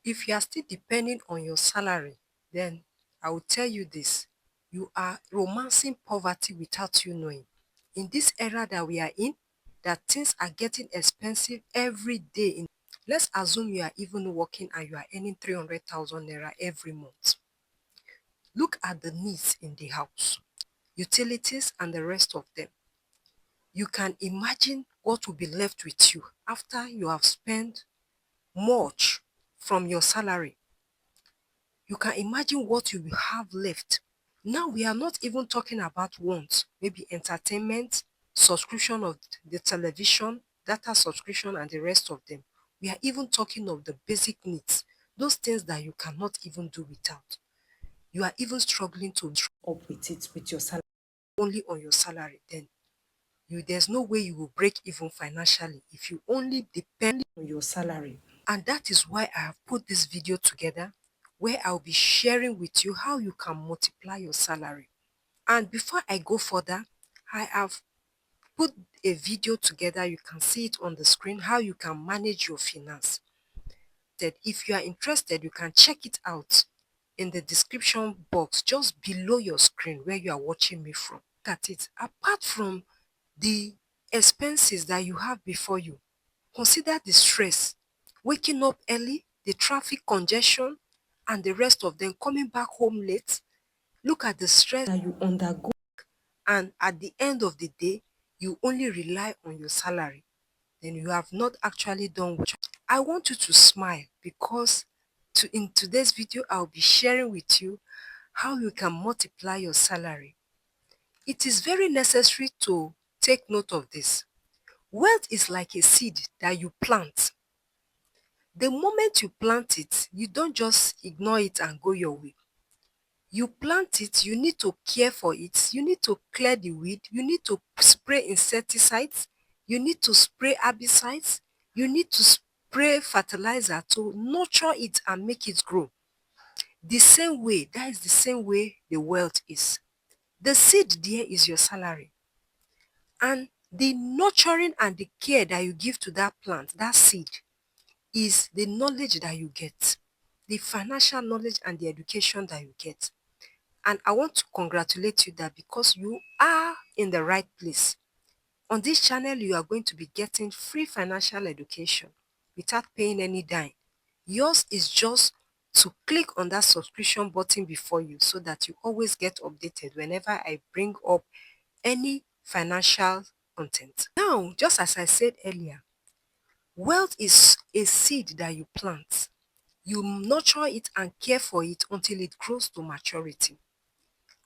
If you are still depending on your salary, then I will tell you this: you are romancing poverty without you knowing. In this era that we are in, that things are getting expensive every day. Let's assume you are even working and you are earning 300,000 naira every month. Look at the needs in the house, utilities and the rest of them. You can imagine what will be left with you after you have spent much from your salary. You can imagine what you will have left. Now we are not even talking about wants, maybe entertainment, subscription of the television, data subscription and the rest of them. We are even talking of the basic needs, those things that you cannot even do without. You are even struggling to up with it with your salary, only on your salary. Then there's no way you will break even financially if you only depend on your salary. And that is why I have put this video together, where I'll be sharing with you how you can multiply your salary. And before I go further, I have put a video together. You can see it on the screen, how you can manage your finance. That if you are interested, you can check it out in the description box just below your screen where you are watching me from. Look at it. Apart from the expenses that you have before you, consider the stress, waking up early, the traffic congestion, and the rest of them, coming back home late. Look at the stress that you undergo, and at the end of the day, you only rely on your salary. Then you have not actually done what I want you to smile, because in today's video, I'll be sharing with you how you can multiply your salary. It is very necessary to take note of this. Wealth is like a seed that you plant. The moment you plant it, you don't just ignore it and go your way. You plant it, you need to care for it, you need to clear the weed, you need to spray insecticides, you need to spray herbicides, you need to spray fertilizer to nurture it and make it grow. The same way, that is the same way the wealth is. The seed there is your salary. And the nurturing and the care that you give to that plant, that seed, is the knowledge that you get, the financial knowledge and the education that you get. And I want to congratulate you that because you are in the right place. On this channel, you are going to be getting free financial education without paying any dime. Yours is just to click on that subscription button before you, so that you always get updated whenever I bring up any financial content. Now, just as I said earlier, wealth is a seed that you plant. You nurture it and care for it until it grows to maturity.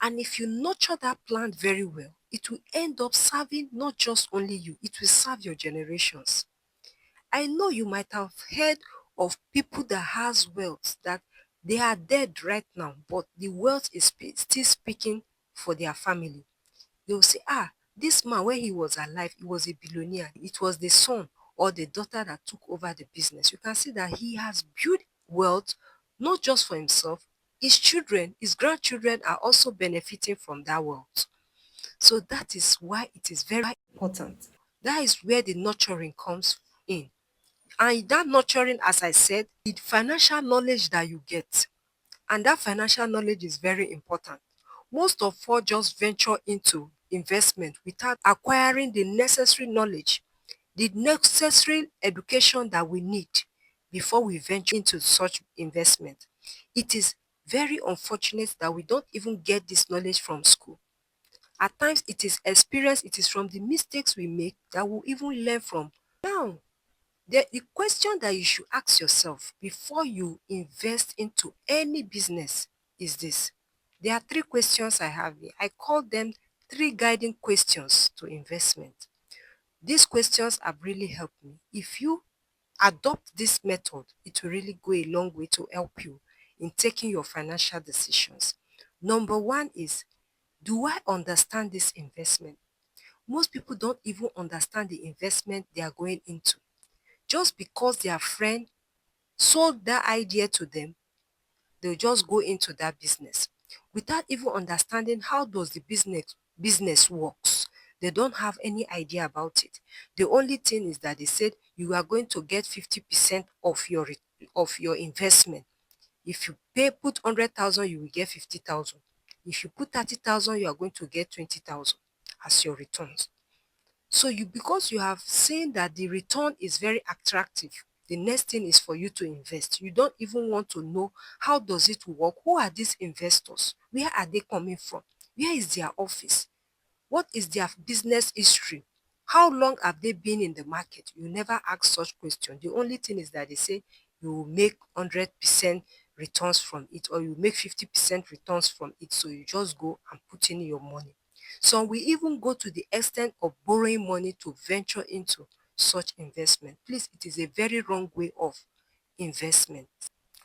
And if you nurture that plant very well, it will end up serving not just only you, it will serve your generations. I know you might have heard of people that has wealth, that they are dead right now, but the wealth is still speaking for their family. They will say, this man, when he was alive, he was a billionaire. It was the son or the daughter that took over the business. You can see that he has built wealth, not just for himself. His children, his grandchildren are also benefiting from that wealth. So that is why it is very important. That is where the nurturing comes in. And that nurturing, as I said, the financial knowledge that you get. And that financial knowledge is very important. Most of us just venture into investment without acquiring the necessary knowledge, the necessary education that we need before we venture into such investment. It is very unfortunate that we don't even get this knowledge from school. At times it is experience, it is from the mistakes we make that we even learn from. Now, the question that you should ask yourself before you invest into any business is this. There are three questions I have here. I call them three guiding questions to investment. These questions have really helped me. If you adopt this method, it will really go a long way to help you in taking your financial decisions. Number one is, do I understand this investment? Most people don't even understand the investment they are going into. Just because their friend sold that idea to them, they'll just go into that business without even understanding how does the business works. They don't have any idea about it. The only thing is that they said you are going to get 50% of your of your investment. If you put 100,000, you will get 50,000. If you put 30,000, you are going to get 20,000 as your returns. So because you have seen that the return is very attractive, the next thing is for you to invest. You don't even want to know how does it work, who are these investors, where are they coming from, where is their office, what is their business history, how long have they been in the market. You never ask such question. The only thing is that they say you will make 100% returns from it, or you make 50% returns from it, so you just go and put in your money. So we even go to the extent of borrowing money to venture into such investment. Please, it is a very wrong way of investment.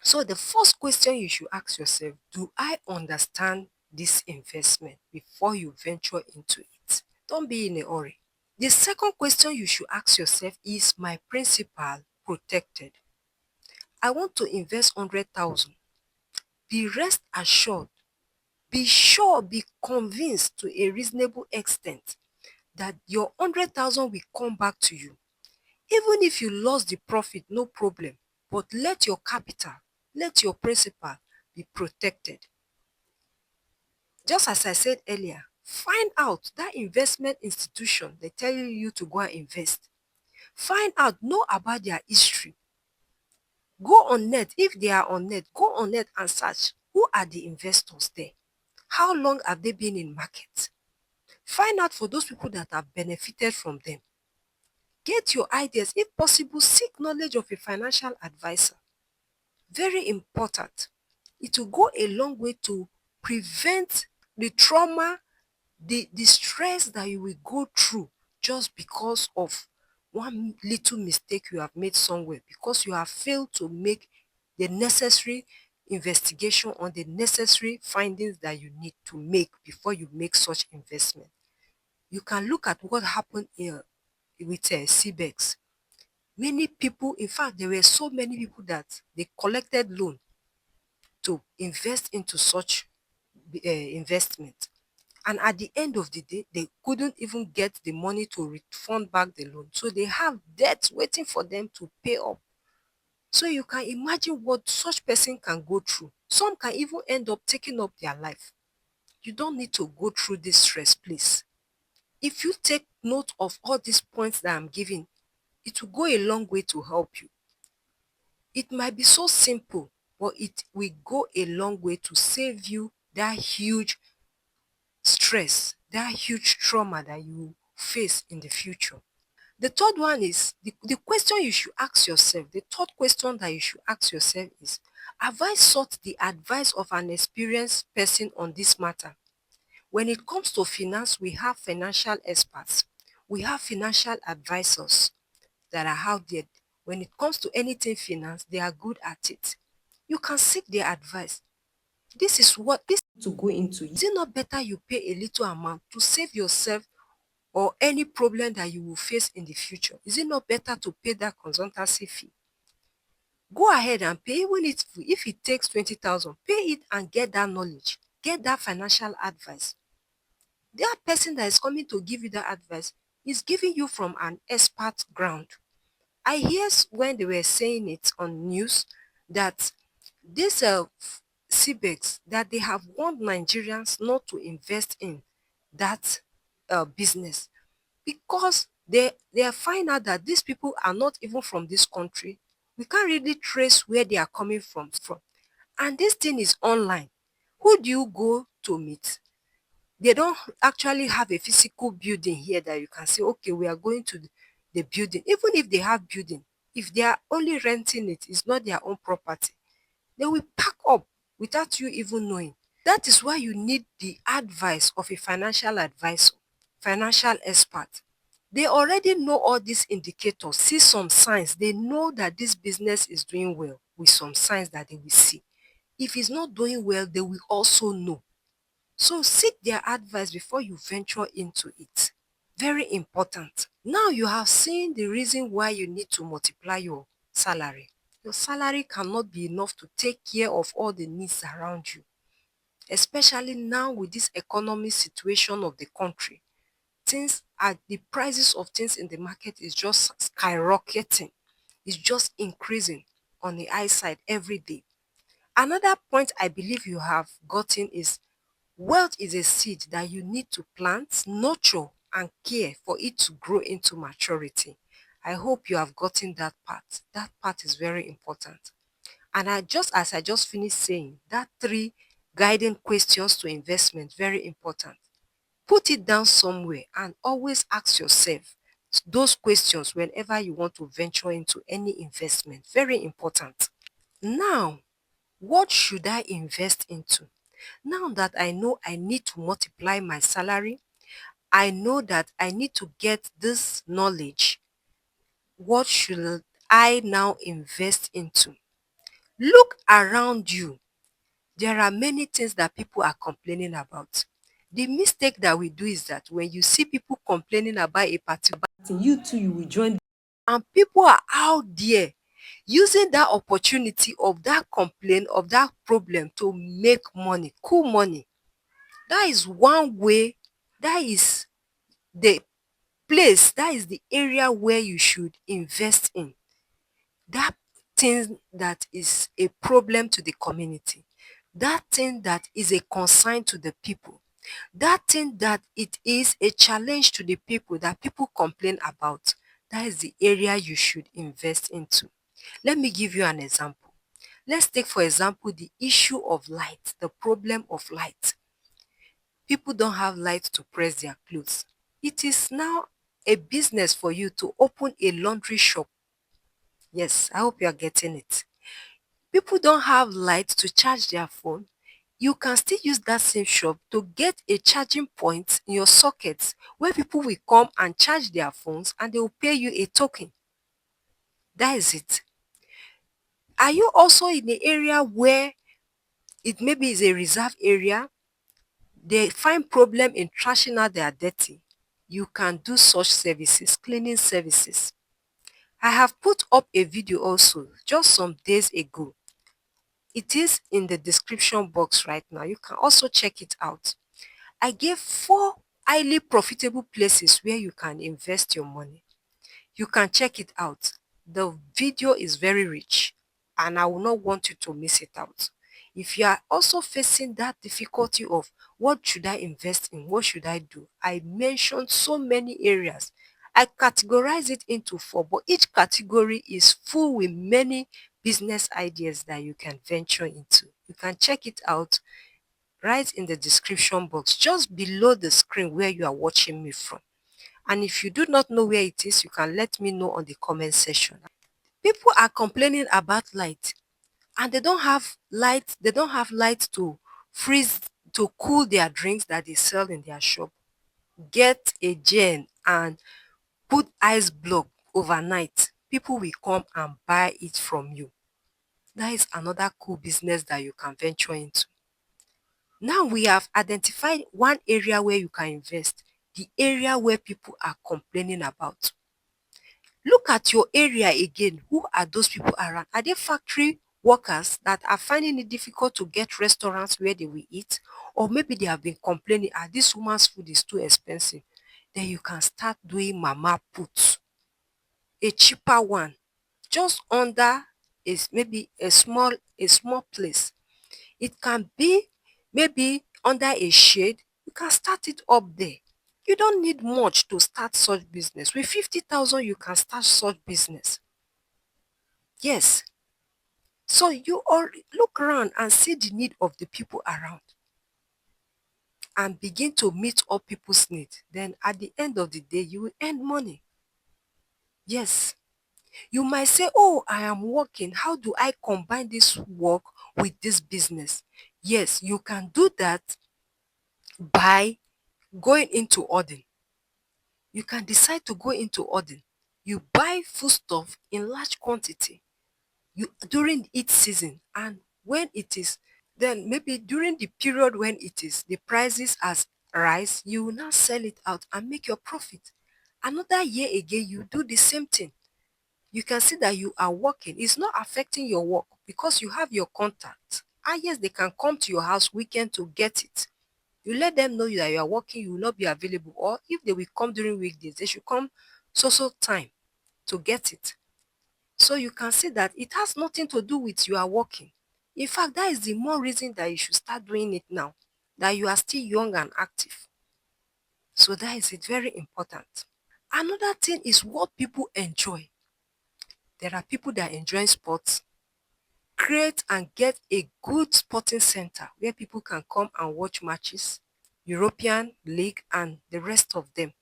So the first question you should ask yourself, do I understand this investment before you venture into it? Don't be in a hurry. The second question you should ask yourself, is my principal protected? I want to invest 100,000. Be rest assured, be sure, be convinced to a reasonable extent that your 100,000 will come back to you. Even if you lost the profit, no problem. But let your capital, let your principal be protected. Just as I said earlier, find out that investment institution they tell you to go and invest. Find out, know about their history. Go on net. If they are on net, go on net and search. Who are the investors there? How long have they been in market? Find out for those people that have benefited from them. Get your ideas. If possible, seek knowledge of a financial advisor. Very important. It will go a long way to prevent the trauma, the stress that you will go through just because of one little mistake you have made somewhere, because you have failed to make the necessary investigation on the necessary findings that you need to make before you make such investment. You can look at what happened here with CBEX. Many people, in fact, there were so many people that they collected loan to invest into such investment. And at the end of the day, they couldn't even get the money to refund back the loan. So they have debts waiting for them to pay up. So you can imagine what such person can go through. Some can even end up taking up their life. You don't need to go through this stress, please. If you take note of all these points that I'm giving, it will go a long way to help you. It might be so simple, but it will go a long way to save you that huge stress, that huge trauma that you face in the future. The third one is, the question you should ask yourself, the third question that you should ask yourself is, have I sought the advice of an experienced person on this matter? When it comes to finance, we have financial experts. We have financial advisors that are out there. When it comes to anything finance, they are good at it. You can seek their advice. This is what this to go into. Is it not better you pay a little amount to save yourself or any problem that you will face in the future? Is it not better to pay that consultancy fee? Go ahead and pay, even if it takes 20,000, pay it and get that knowledge, get that financial advice. That person that is coming to give you that advice is giving you from an expert ground. I hear when they were saying it on news that this CBEX, that they have warned Nigerians not to invest in that business, because they find out that these people are not even from this country. We can't really trace where they are coming from. And this thing is online. Who do you go to meet? They don't actually have a physical building here that you can say, okay, we are going to the building. Even if they have building, if they are only renting it, it's not their own property, they will pack up without you even knowing. That is why you need the advice of a financial advisor, financial expert. They already know all these indicators, see some signs. They know that this business is doing well with some signs that they will see. If it's not doing well, they will also know. So seek their advice before you venture into it. Very important. Now you have seen the reason why you need to multiply your salary. Your salary cannot be enough to take care of all the needs around you, especially now with this economic situation of the country. The prices of things in the market is just skyrocketing. It's just increasing on the eyesight every day. Another point I believe you have gotten is wealth is a seed that you need to plant, nurture, and care for it to grow into maturity. I hope you have gotten that part. That part is very important. And as I just finished saying, that three guiding questions to investment, very important. Put it down somewhere and always ask yourself those questions whenever you want to venture into any investment. Very important. Now, what should I invest into? Now that I know I need to multiply my salary, I know that I need to get this knowledge. What should I now invest into? Look around you. There are many things that people are complaining about. The mistake that we do is that when you see people complaining about a particular thing, you too, you will join. And people are out there using that opportunity of that complaint, of that problem to make money, cool money. That is one way, that is the place, that is the area where you should invest in. That thing that is a problem to the community, that thing that is a concern to the people, that thing that it is a challenge to the people that people complain about, that is the area you should invest into. Let me give you an example. Let's take, for example, the issue of light, the problem of light. People don't have light to press their clothes. It is now a business for you to open a laundry shop. Yes, I hope you are getting it. People don't have light to charge their phone. You can still use that same shop to get a charging point in your sockets where people will come and charge their phones and they will pay you a token. That is it. Are you also in the area where it maybe is a reserve area? They find problem in trashing out their dirty. You can do such services, cleaning services. I have put up a video also just some days ago. It is in the description box right now. You can also check it out. I gave 4 highly profitable places where you can invest your money. You can check it out. The video is very rich and I will not want you to miss it out. If you are also facing that difficulty of what should I invest in, what should I do? I mentioned so many areas. I categorize it into 4, but each category is full with many business ideas that you can venture into. You can check it out right in the description box just below the screen where you are watching me from. And if you do not know where it is, you can let me know on the comment section. People are complaining about light and they don't have light to freeze, to cool their drinks that they sell in their shop. Get a gen and put ice block overnight. People will come and buy it from you. That is another cool business that you can venture into. Now we have identified one area where you can invest, the area where people are complaining about. Look at your area again. Who are those people around? Are they factory workers that are finding it difficult to get restaurants where they will eat? Or maybe they have been complaining, this woman's food is too expensive. Then you can start doing mama put, a cheaper one, just under is maybe a small place. It can be maybe under a shade. You can start it up there. You don't need much to start such business. With 50,000, you can start such business. Yes. So you all look around and see the need of the people around and begin to meet up people's needs. Then at the end of the day, you will earn money. Yes. You might say, oh, I am working. How do I combine this work with this business? Yes, you can do that by going into Odin. You can decide to go into Odin. You buy foodstuff in large quantity during each season, and when it is, then maybe during the period when it is, the prices has rise, you will now sell it out and make your profit. Another year again, you do the same thing. You can see that you are working. It's not affecting your work because you have your contact. And yes, they can come to your house weekend to get it. You let them know that you are working, you will not be available. Or if they will come during weekdays, they should come so time to get it. So you can see that it has nothing to do with you are working. In fact, that is the more reason that you should start doing it now, that you are still young and active. So that is it, very important. Another thing is what people enjoy. There are people that enjoy sports. Create and get a good sporting center where people can come and watch matches, European League and the rest of them.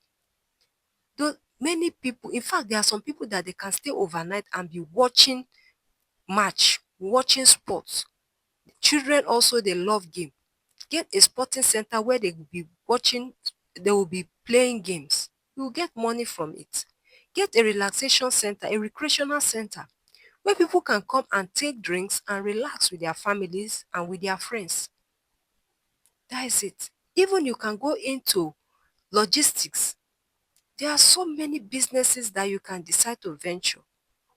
Though many people, in fact, there are some people that they can stay overnight and be watching match, watching sports. Children also, they love game. Get a sporting center where they will be watching, they will be playing games. You will get money from it. Get a relaxation center, a recreational center where people can come and take drinks and relax with their families and with their friends. That is it. Even you can go into logistics. There are so many businesses that you can decide to venture.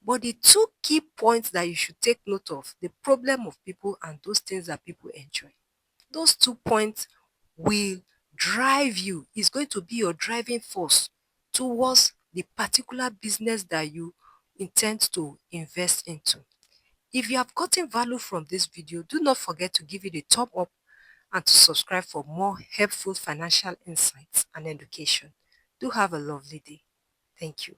But the two key points that you should take note of, the problem of people and those things that people enjoy. Those 2 points will drive you. It's going to be your driving force towards the particular business that you intend to invest into. If you have gotten value from this video, do not forget to give it a thumb up and to subscribe for more helpful financial insights and education. Do have a lovely day. Thank you.